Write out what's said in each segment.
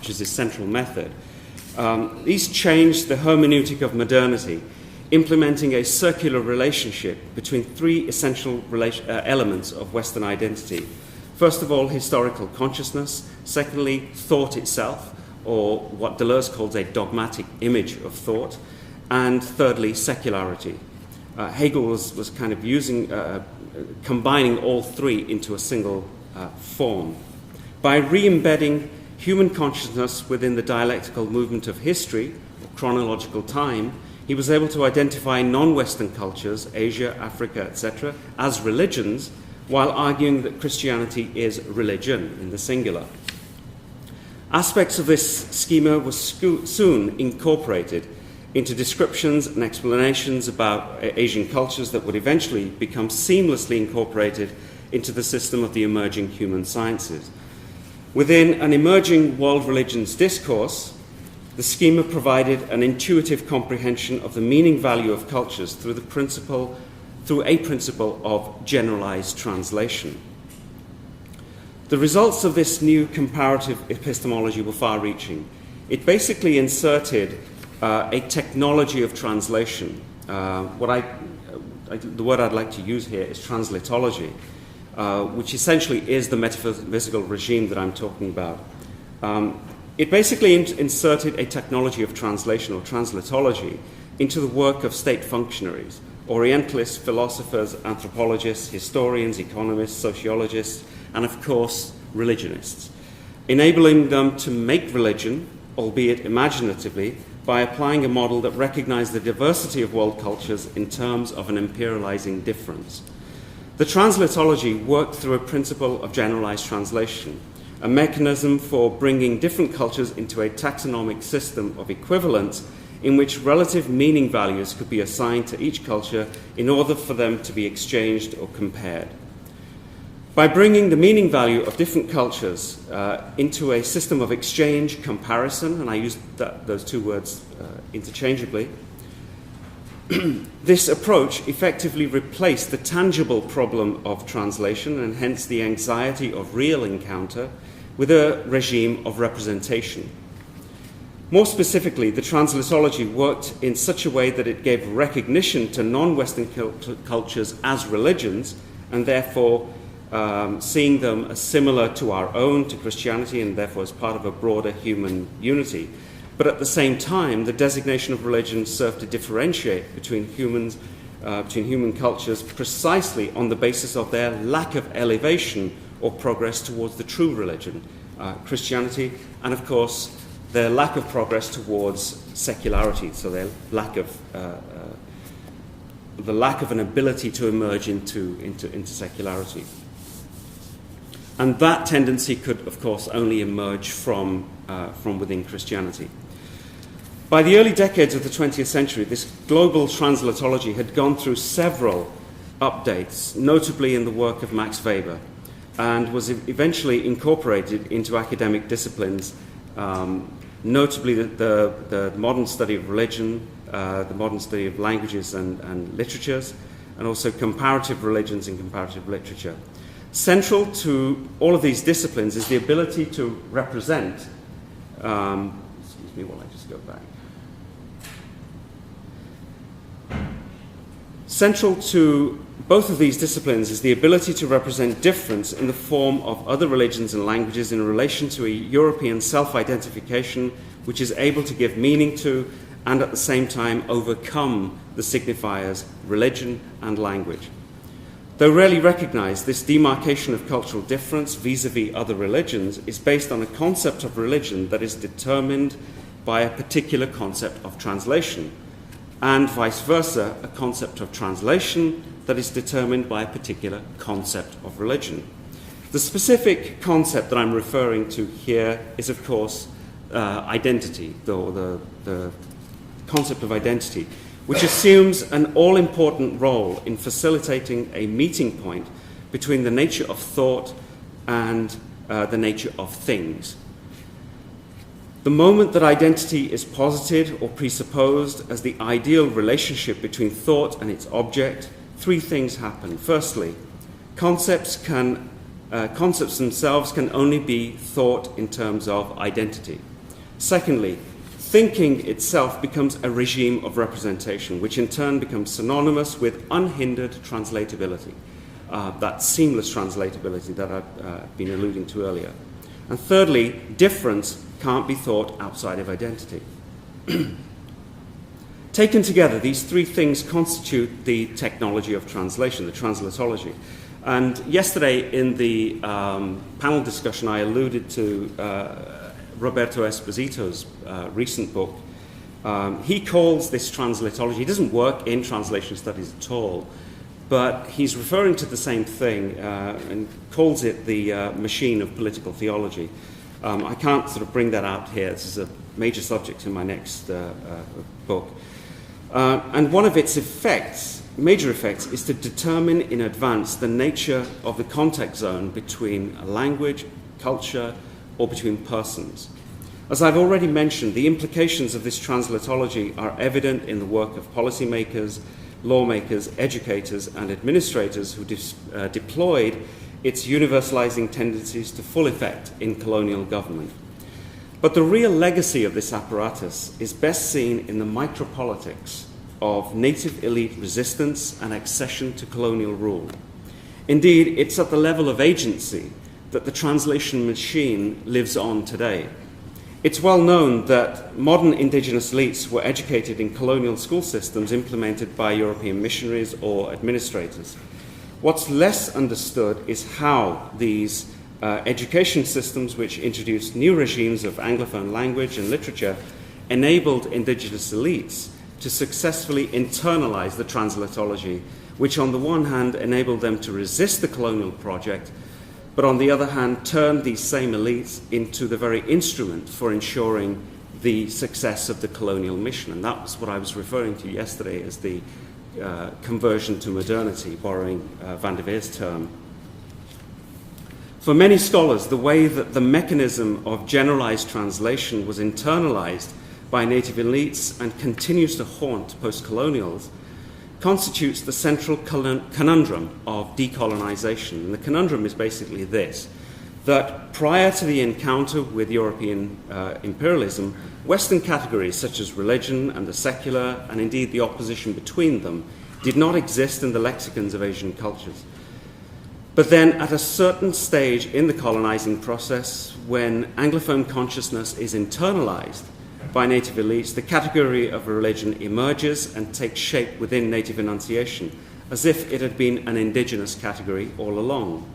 which is his central method, these changed the hermeneutic of modernity, implementing a circular relationship between three essential elements of Western identity. First of all, historical consciousness. Secondly, thought itself, or what Deleuze calls a dogmatic image of thought. And thirdly, secularity. Hegel was kind of combining all three into a single form. By re-embedding human consciousness within the dialectical movement of history, or chronological time, he was able to identify non-Western cultures, Asia, Africa, etc., as religions, while arguing that Christianity is religion in the singular. Aspects of this schema were soon incorporated into descriptions and explanations about Asian cultures that would eventually become seamlessly incorporated into the system of the emerging human sciences. Within an emerging world religions discourse, the schema provided an intuitive comprehension of the meaning value of cultures through a principle of generalized translation. The results of this new comparative epistemology were far-reaching. It basically inserted a technology of translation. The word I'd like to use here is translatology, which essentially is the metaphysical regime that I'm talking about. It basically inserted a technology of translation, or translatology, into the work of state functionaries, Orientalists, philosophers, anthropologists, historians, economists, sociologists, and of course, religionists, enabling them to make religion, albeit imaginatively, by applying a model that recognized the diversity of world cultures in terms of an imperializing difference. The translatology worked through a principle of generalized translation, a mechanism for bringing different cultures into a taxonomic system of equivalence in which relative meaning values could be assigned to each culture in order for them to be exchanged or compared. By bringing the meaning value of different cultures into a system of exchange, comparison, and I use those two words interchangeably, this approach effectively replaced the tangible problem of translation, and hence the anxiety of real encounter, with a regime of representation. More specifically, the translatology worked in such a way that it gave recognition to non-Western cultures as religions, and therefore seeing them as similar to our own, to Christianity, and therefore as part of a broader human unity. But at the same time, the designation of religion served to differentiate between human cultures precisely on the basis of their lack of elevation or progress towards the true religion, Christianity, and of course their lack of progress towards secularity, so their lack of an ability to emerge into secularity. And that tendency could, of course, only emerge from within Christianity. By the early decades of the 20th century, this global translatology had gone through several updates, notably in the work of Max Weber, and was eventually incorporated into academic disciplines, notably the modern study of religion, the modern study of languages and literatures, and also comparative religions and comparative literature. Central to all of these disciplines is the ability to represent, excuse me while I just go back. Central to both of these disciplines is the ability to represent difference in the form of other religions and languages in relation to a European self-identification which is able to give meaning to and at the same time overcome the signifiers religion and language. Though rarely recognized, this demarcation of cultural difference vis-à-vis other religions is based on a concept of religion that is determined by a particular concept of translation, and vice versa, a concept of translation that is determined by a particular concept of religion. The specific concept that I'm referring to here is, of course, identity, the concept of identity, which assumes an all-important role in facilitating a meeting point between the nature of thought and the nature of things. The moment that identity is posited or presupposed as the ideal relationship between thought and its object, three things happen. Firstly, concepts themselves can only be thought in terms of identity. Secondly, thinking itself becomes a regime of representation, which in turn becomes synonymous with unhindered translatability, that seamless translatability that I've been alluding to earlier. And thirdly, difference can't be thought outside of identity. Taken together, these three things constitute the technology of translation, the translatology. And yesterday in the panel discussion, I alluded to Roberto Esposito's recent book. He calls this translatology, he doesn't work in translation studies at all, but he's referring to the same thing and calls it the machine of political theology. I can't sort of bring that out here. This is a major subject in my next book. And one of its effects, major effects, is to determine in advance the nature of the contact zone between a language, culture, or between persons. As I've already mentioned, the implications of this translatology are evident in the work of policymakers, lawmakers, educators, and administrators who deployed its universalizing tendencies to full effect in colonial government. But the real legacy of this apparatus is best seen in the micropolitics of native elite resistance and accession to colonial rule. Indeed, it's at the level of agency that the translation machine lives on today. It's well known that modern indigenous elites were educated in colonial school systems implemented by European missionaries or administrators. What's less understood is how these education systems, which introduced new regimes of Anglophone language and literature, enabled indigenous elites to successfully internalize the translatology, which on the one hand enabled them to resist the colonial project, but on the other hand turned these same elites into the very instrument for ensuring the success of the colonial mission. And that was what I was referring to yesterday as the conversion to modernity, borrowing Van der Veer's term. For many scholars, the way that the mechanism of generalized translation was internalized by native elites and continues to haunt post-colonials constitutes the central conundrum of decolonization. And the conundrum is basically this, that prior to the encounter with European imperialism, Western categories such as religion and the secular, and indeed the opposition between them, did not exist in the lexicons of Asian cultures. But then at a certain stage in the colonizing process, when Anglophone consciousness is internalized by native elites, the category of religion emerges and takes shape within native enunciation, as if it had been an indigenous category all along.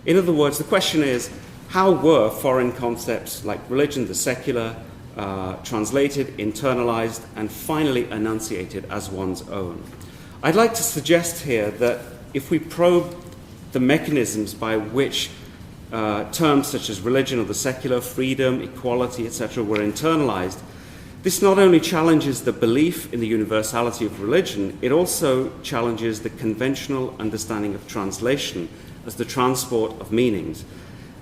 In other words, the question is, how were foreign concepts like religion, the secular, translated, internalized, and finally enunciated as one's own? I'd like to suggest here that if we probe the mechanisms by which terms such as religion or the secular, freedom, equality, etc. were internalized, this not only challenges the belief in the universality of religion, it also challenges the conventional understanding of translation as the transport of meanings,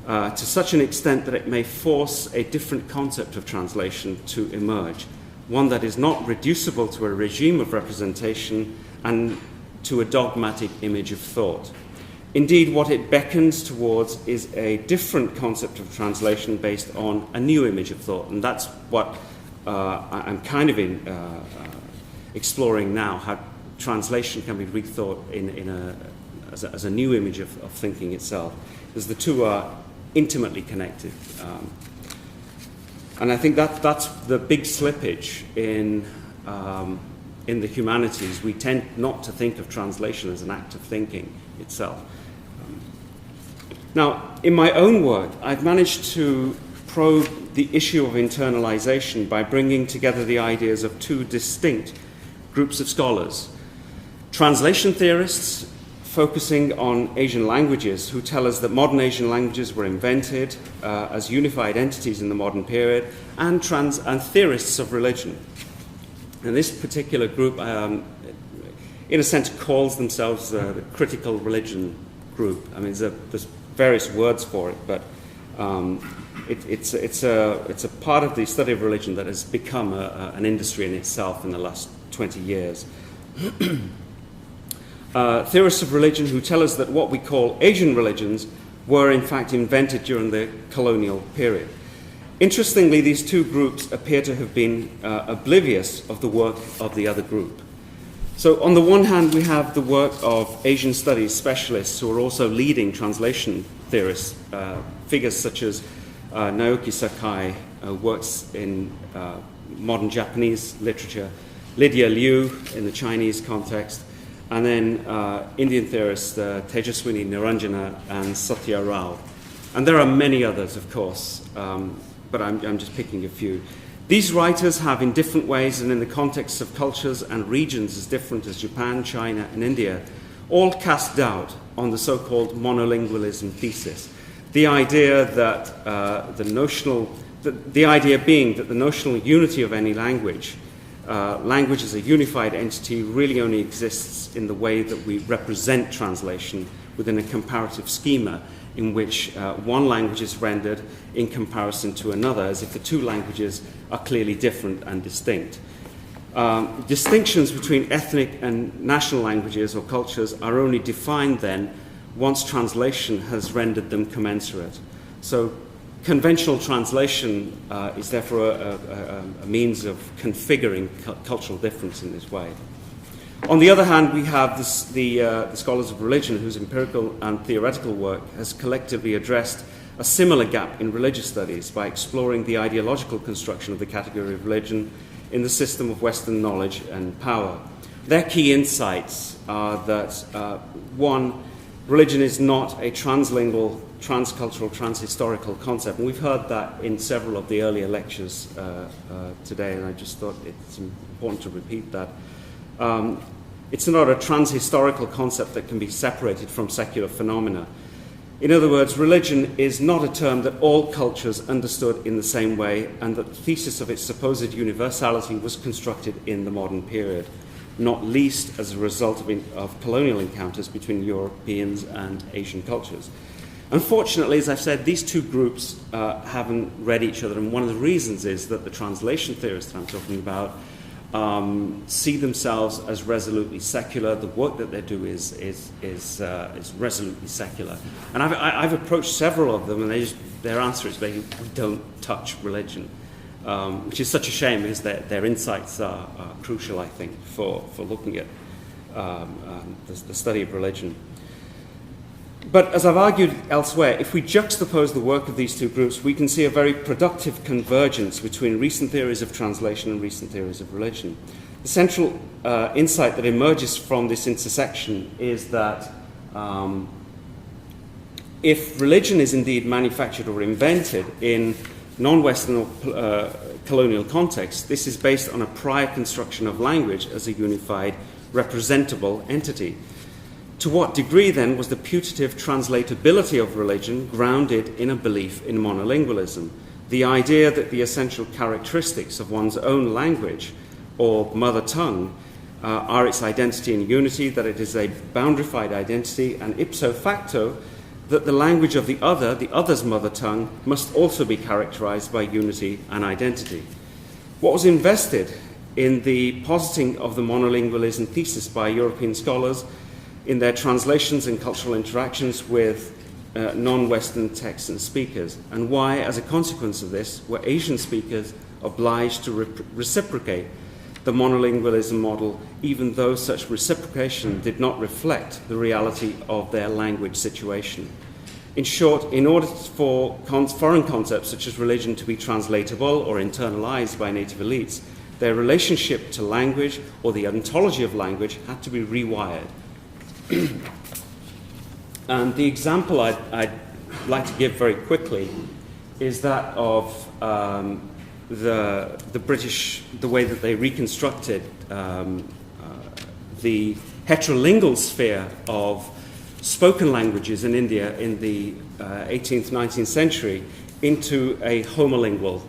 to such an extent that it may force a different concept of translation to emerge, one that is not reducible to a regime of representation and to a dogmatic image of thought. Indeed, what it beckons towards is a different concept of translation based on a new image of thought, and that's what I'm kind of exploring now, how translation can be rethought as a new image of thinking itself, because the two are intimately connected. And I think that's the big slippage in the humanities. We tend not to think of translation as an act of thinking itself. Now, in my own work, I've managed to probe the issue of internalization by bringing together the ideas of two distinct groups of scholars. Translation theorists focusing on Asian languages, who tell us that modern Asian languages were invented as unified entities in the modern period, and theorists of religion. And this particular group, in a sense, calls themselves the critical religion group. I mean, there's various words for it, but it's a part of the study of religion that has become an industry in itself in the last 20 years. Theorists of religion who tell us that what we call Asian religions were in fact invented during the colonial period. Interestingly, these two groups appear to have been oblivious of the work of the other group. So on the one hand, we have the work of Asian studies specialists who are also leading translation theorists, figures such as Naoki Sakai, who works in modern Japanese literature, Lydia Liu in the Chinese context, and then Indian theorists Tejaswini Niranjana and Satya Rao. And there are many others, of course, but I'm just picking a few. These writers have, in different ways and in the context of cultures and regions as different as Japan, China, and India, all cast doubt on the so-called monolingualism thesis. The idea that the idea being that the notional unity of any language, language as a unified entity, really only exists in the way that we represent translation within a comparative schema in which one language is rendered in comparison to another, as if the two languages are clearly different and distinct. Distinctions between ethnic and national languages or cultures are only defined then once translation has rendered them commensurate. So conventional translation is therefore a means of configuring cultural difference in this way. On the other hand, we have the scholars of religion whose empirical and theoretical work has collectively addressed a similar gap in religious studies by exploring the ideological construction of the category of religion in the system of Western knowledge and power. Their key insights are that, one, religion is not a translingual, transcultural, transhistorical concept. And we've heard that in several of the earlier lectures today, and I just thought it's important to repeat that. It's not a transhistorical concept that can be separated from secular phenomena. In other words, religion is not a term that all cultures understood in the same way, and that the thesis of its supposed universality was constructed in the modern period, not least as a result of colonial encounters between Europeans and Asian cultures. Unfortunately, as I've said, these two groups haven't read each other, and one of the reasons is that the translation theorists that I'm talking about see themselves as resolutely secular. The work that they do is resolutely secular. And I've approached several of them, and their answer is basically, we don't touch religion, which is such a shame because their insights are crucial, I think, for looking at the study of religion. But as I've argued elsewhere, if we juxtapose the work of these two groups, we can see a very productive convergence between recent theories of translation and recent theories of religion. The central insight that emerges from this intersection is that if religion is indeed manufactured or invented in non-Western or colonial contexts, this is based on a prior construction of language as a unified, representable entity. To what degree, then, was the putative translatability of religion grounded in a belief in monolingualism? The idea that the essential characteristics of one's own language or mother tongue are its identity and unity, that it is a boundarified identity, and ipso facto, that the language of the other's mother tongue, must also be characterized by unity and identity. What was invested in the positing of the monolingualism thesis by European scholars in their translations and cultural interactions with non-Western texts and speakers, and why, as a consequence of this, were Asian speakers obliged to reciprocate the monolingualism model, even though such reciprocation did not reflect the reality of their language situation. In short, in order for foreign concepts such as religion to be translatable or internalized by native elites, their relationship to language or the ontology of language had to be rewired. And the example I'd like to give very quickly is that of the British, the way that they reconstructed the heterolingual sphere of spoken languages in India in the 18th, 19th century into a homolingual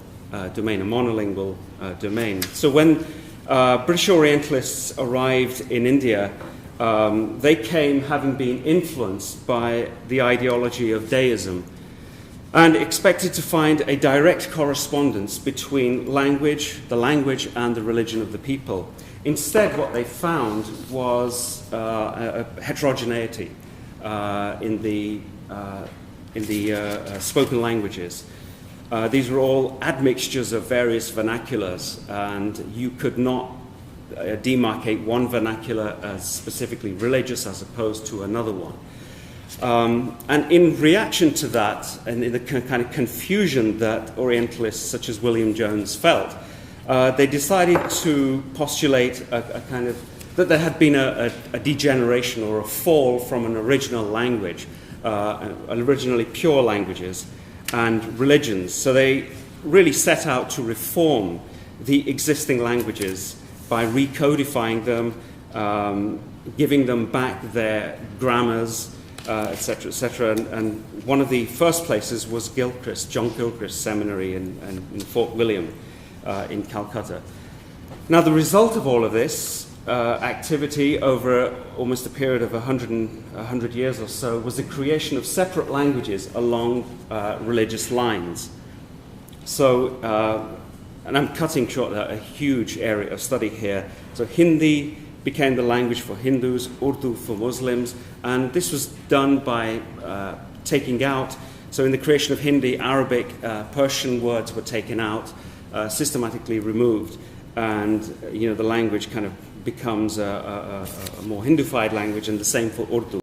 domain, a monolingual domain. So when British Orientalists arrived in India, they came having been influenced by the ideology of deism and expected to find a direct correspondence between the language and the religion of the people. Instead, what they found was a heterogeneity in the spoken languages. These were all admixtures of various vernaculars, and you could not demarcate one vernacular as specifically religious as opposed to another one. And in reaction to that, and in the kind of confusion that Orientalists such as William Jones felt, they decided to postulate a kind of that there had been a degeneration or a fall from an original language, originally pure languages and religions. So they really set out to reform the existing languages by recodifying them, giving them back their grammars, etc., etc. And one of the first places was John Gilchrist Seminary in Fort William in Calcutta. Now, the result of all of this activity over almost a period of 100 years or so was the creation of separate languages along religious lines. So, and I'm cutting short a huge area of study here. So Hindi became the language for Hindus, Urdu for Muslims, and this was done by taking out, so in the creation of Hindi, Arabic, Persian words were taken out, systematically removed, and the language kind of becomes a more Hindified language, and the same for Urdu.